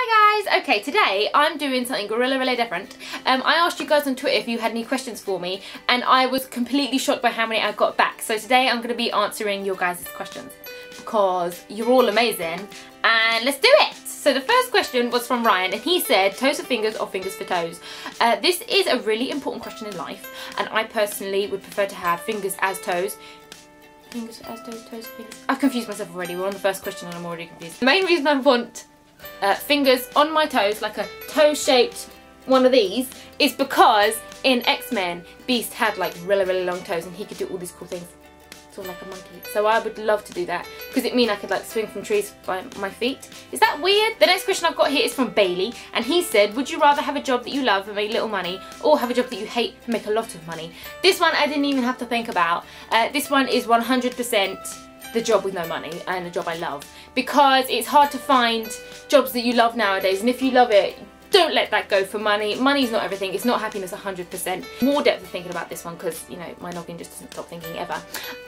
Hi guys! Okay, today I'm doing something really different. I asked you guys on Twitter if you had any questions for me, and I was completely shocked by how many I got back. So today I'm going to be answering your guys' questions because you're all amazing, and let's do it! So the first question was from Ryan, and he said, toes for fingers or fingers for toes? This is a really important question in life, and I personally would prefer to have fingers as toes. Fingers as toes, toes for fingers. I've confused myself already. We're on the first question and I'm already confused. The main reason I want fingers on my toes, like a toe-shaped one of these, is because in X-Men, Beast had like really long toes and he could do all these cool things. Sort of like a monkey. So I would love to do that because it means I could like swing from trees by my feet. Is that weird? The next question I've got here is from Bailey, and he said, would you rather have a job that you love and make little money, or have a job that you hate and make a lot of money? This one I didn't even have to think about. This one is 100% the job with no money and a job I love, because it's hard to find jobs that you love nowadays, and if you love it, don't let that go for money. Money's not everything. It's not happiness 100%. More depth of thinking about this one because, you know, my noggin just doesn't stop thinking ever.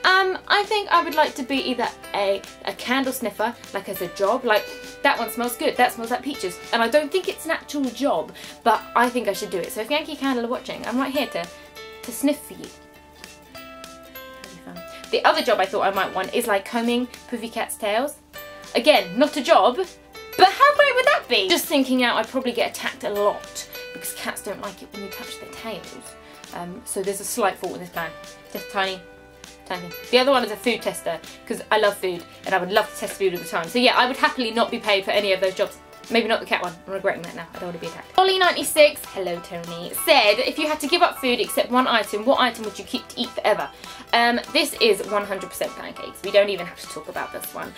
I think I would like to be either a candle sniffer, like as a job, like that one smells good, that smells like peaches, and I don't think it's an actual job, but I think I should do it. So if Yankee Candle are watching, I'm right here to sniff for you. The other job I thought I might want is like combing puffy cats' tails. Again, not a job, but how great would that be? Just thinking out, I'd probably get attacked a lot because cats don't like it when you touch their tails. So there's a slight fault in this plan. Just tiny. The other one is a food tester because I love food and I would love to test food all the time. So yeah, I would happily not be paid for any of those jobs. Maybe not the cat one. I'm regretting that now. I don't want to be attacked. Ollie96, hello Tony, said, if you had to give up food except one item, what item would you keep to eat forever? This is 100% pancakes. We don't even have to talk about this one.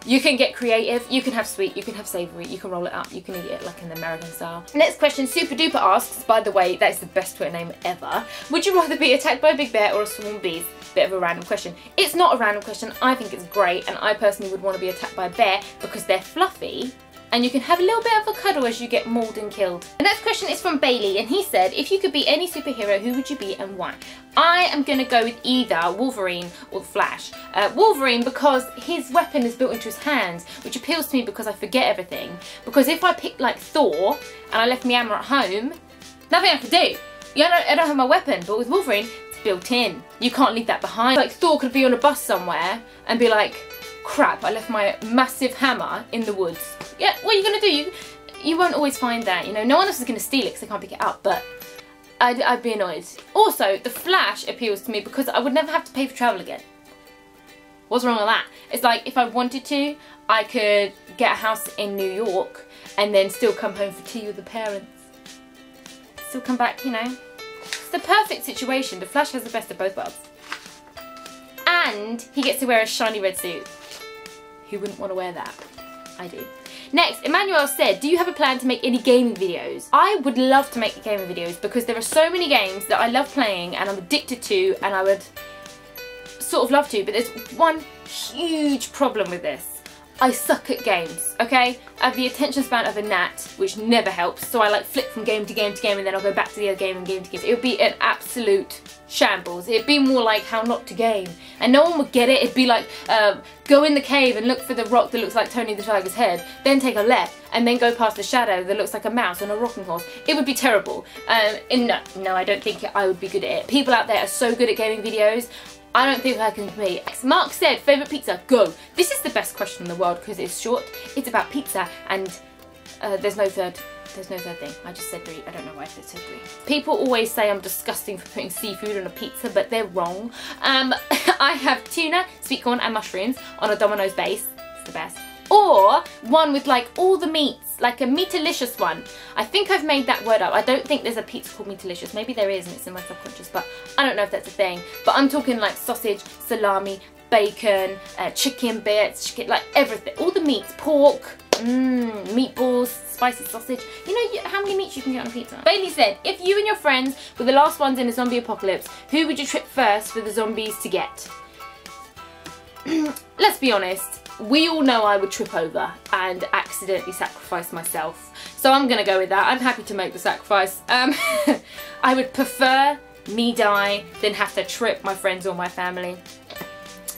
You can get creative, you can have sweet, you can have savoury, you can roll it up, you can eat it like an American style. Next question, Super Duper asks, by the way, that is the best Twitter name ever. Would you rather be attacked by a big bear or a swarm of bees? Bit of a random question. It's not a random question, I think it's great, and I personally would want to be attacked by a bear because they're fluffy, and you can have a little bit of a cuddle as you get mauled and killed. The next question is from Bailey, and he said, if you could be any superhero, who would you be and why? I am going to go with either Wolverine or the Flash. Wolverine because his weapon is built into his hands, which appeals to me because I forget everything. Because if I picked like Thor and I left my hammer at home, nothing I could do. Yeah, I don't have my weapon, but with Wolverine, it's built in. You can't leave that behind. Like Thor could be on a bus somewhere and be like, crap, I left my massive hammer in the woods. Yeah, what are you going to do? You won't always find that, you know. No one else is going to steal it because they can't pick it up, but I'd be annoyed. Also, the Flash appeals to me because I would never have to pay for travel again. What's wrong with that? It's like, if I wanted to, I could get a house in New York and then still come home for tea with the parents. Still come back, you know. It's the perfect situation. The Flash has the best of both worlds. And he gets to wear a shiny red suit. Who wouldn't want to wear that? I do. Next, Emmanuel said, do you have a plan to make any gaming videos? I would love to make gaming videos because there are so many games that I love playing and I'm addicted to, and I would sort of love to, but there's one huge problem with this. I suck at games, okay? I have the attention span of a gnat, which never helps, so I like flip from game to game to game and then I'll go back to the other game and game to game. It would be an absolute shambles. It'd be more like How Not to Game, and no one would get it. It'd be like, go in the cave and look for the rock that looks like Tony the Tiger's head, then take a left, and then go past the shadow that looks like a mouse on a rocking horse. It would be terrible. And no, I don't think I would be good at it. People out there are so good at gaming videos. I don't think I can compete. Mark said, favourite pizza, go. This is the best question in the world because it's short, it's about pizza, and there's no third thing. I just said 3, I don't know why I said 3. People always say I'm disgusting for putting seafood on a pizza, but they're wrong. I have tuna, sweet corn and mushrooms on a Domino's base, it's the best. Or one with like all the meats, like a meatalicious one. I think I've made that word up. I don't think there's a pizza called meatalicious. Maybe there is and it's in my subconscious, but I don't know if that's a thing. But I'm talking like sausage, salami, bacon, chicken bits, like everything. All the meats, pork, meatballs, spicy sausage. You know how many meats you can get on a pizza. Bailey said, if you and your friends were the last ones in a zombie apocalypse, who would you trip first for the zombies to get? Let's be honest. We all know I would trip over and accidentally sacrifice myself. So I'm going to go with that. I'm happy to make the sacrifice. I would prefer me die than have to trip my friends or my family.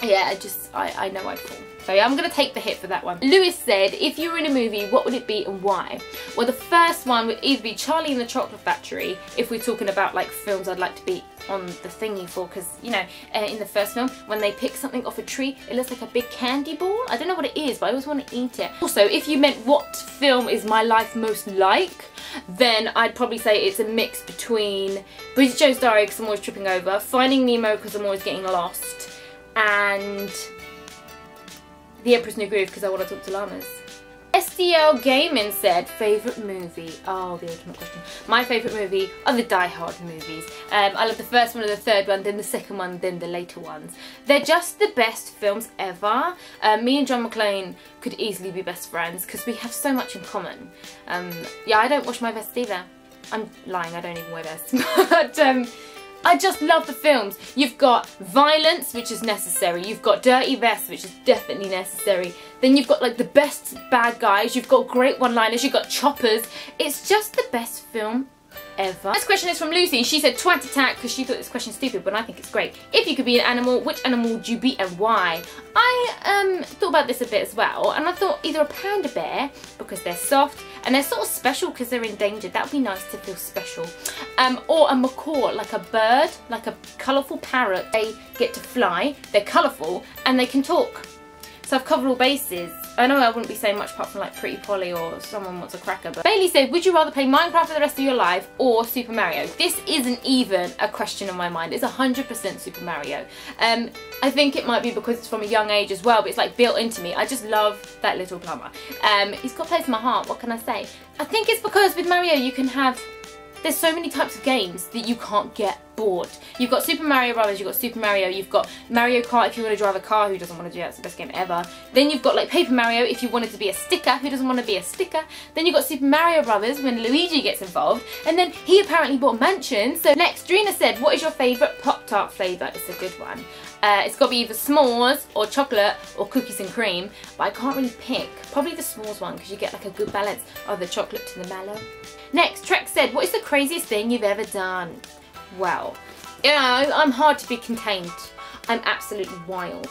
Yeah, I know I'd fall. So yeah, I'm going to take the hit for that one. Lewis said, if you were in a movie, what would it be and why? Well, the first one would either be Charlie and the Chocolate Factory, if we're talking about like films I'd like to be on the thingy for, because you know, in the first film, when they pick something off a tree, it looks like a big candy ball. I don't know what it is, but I always want to eat it. Also, if you meant what film is my life most like, then I'd probably say it's a mix between Bridget Jones' Diary, because I'm always tripping over, Finding Nemo, because I'm always getting lost, and The Emperor's New Groove, because I want to talk to llamas. SDL Gaming said, favourite movie? Oh, the ultimate question. My favourite movie are the Die Hard movies. I love the first one and the third one, then the second one, then the later ones. They're just the best films ever. Me and John McClane could easily be best friends because we have so much in common. Yeah, I don't wash my vest either. I'm lying, I don't even wear vests. But I just love the films. You've got violence, which is necessary. You've got dirty vests, which is definitely necessary. Then you've got like the best bad guys. You've got great one-liners. You've got choppers. It's just the best film ever. This question is from Lucy. She said twat attack because she thought this question's stupid, but I think it's great. If you could be an animal, which animal would you be and why? I thought about this a bit as well, and I thought either a panda bear because they're soft and they're sort of special because they're endangered. That would be nice to feel special. Or a macaw, like a bird, like a colourful parrot. They get to fly, they're colourful, and they can talk. So I've covered all bases. I know I wouldn't be saying much apart from like Pretty Polly or Someone Wants a Cracker, but Bailey said, would you rather play Minecraft for the rest of your life or Super Mario? This isn't even a question in my mind. It's 100% Super Mario. I think it might be because it's from a young age as well, but it's like built into me. I just love that little plumber. He's got a place in my heart, what can I say? I think it's because with Mario you can have, there's so many types of games that you can't get bored. You've got Super Mario Brothers, you've got Super Mario, you've got Mario Kart if you want to drive a car, who doesn't want to do that, it's the best game ever. Then you've got like Paper Mario if you wanted to be a sticker, who doesn't want to be a sticker. Then you've got Super Mario Brothers when Luigi gets involved, and then he apparently bought mansions. So next, Drina said, what is your favourite Pop-Tart flavour? It's a good one. It's got to be either s'mores or chocolate or cookies and cream, but I can't really pick. Probably the s'mores one because you get like a good balance of the chocolate to the mallow. Next, Trek said, what is the craziest thing you've ever done? Well, you know, I'm hard to be contained. I'm absolutely wild.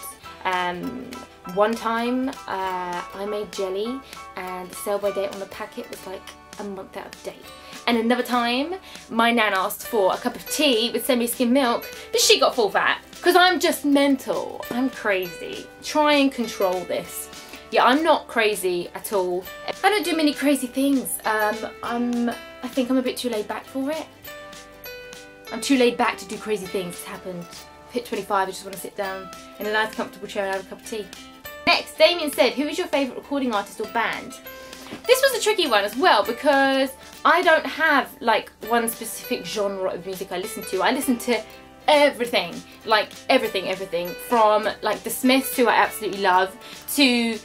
One time I made jelly and the sell-by date on the packet was like a month out of date. And another time, my nan asked for a cup of tea with semi-skim milk, but she got full fat. Because I'm just mental. I'm crazy. Try and control this. Yeah, I'm not crazy at all. I don't do many crazy things. I think I'm a bit too laid back for it. I'm too laid back to do crazy things. It's happened. Hit 25, I just want to sit down in a nice comfortable chair and have a cup of tea. Next, Damien said, who is your favourite recording artist or band? This was a tricky one as well because I don't have like one specific genre of music I listen to. I listen to everything, like everything from like the Smiths, who I absolutely love, to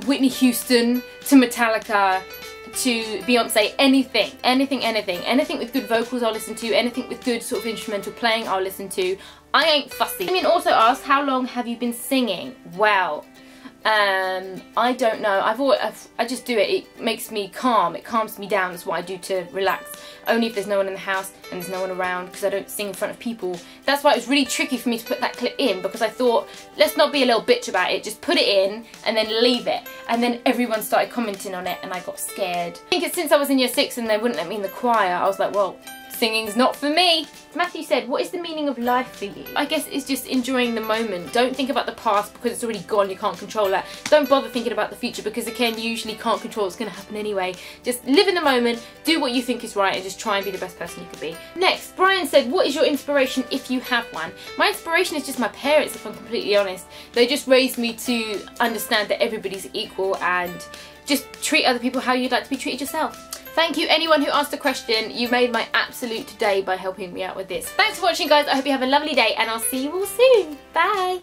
Whitney Houston, to Metallica, to Beyonce, anything with good vocals I'll listen to, anything with good sort of instrumental playing I'll listen to. I ain't fussy. I mean, also asked, how long have you been singing? Well, I don't know. I just do it. It makes me calm. It calms me down. That's what I do to relax. Only if there's no one in the house and there's no one around, because I don't sing in front of people. That's why it was really tricky for me to put that clip in, because I thought, let's not be a little bitch about it. Just put it in and then leave it. And then everyone started commenting on it and I got scared. I think it's since I was in year 6 and they wouldn't let me in the choir, I was like, well, singing's not for me. Matthew said, what is the meaning of life for you? I guess it's just enjoying the moment. Don't think about the past because it's already gone, you can't control that. Don't bother thinking about the future because again, you usually can't control what's going to happen anyway. Just live in the moment, do what you think is right and just try and be the best person you can be. Next, Brian said, what is your inspiration if you have one? My inspiration is just my parents, if I'm completely honest. They just raised me to understand that everybody's equal and just treat other people how you'd like to be treated yourself. Thank you anyone who asked a question. You made my absolute day by helping me out with this. Thanks for watching guys. I hope you have a lovely day and I'll see you all soon. Bye.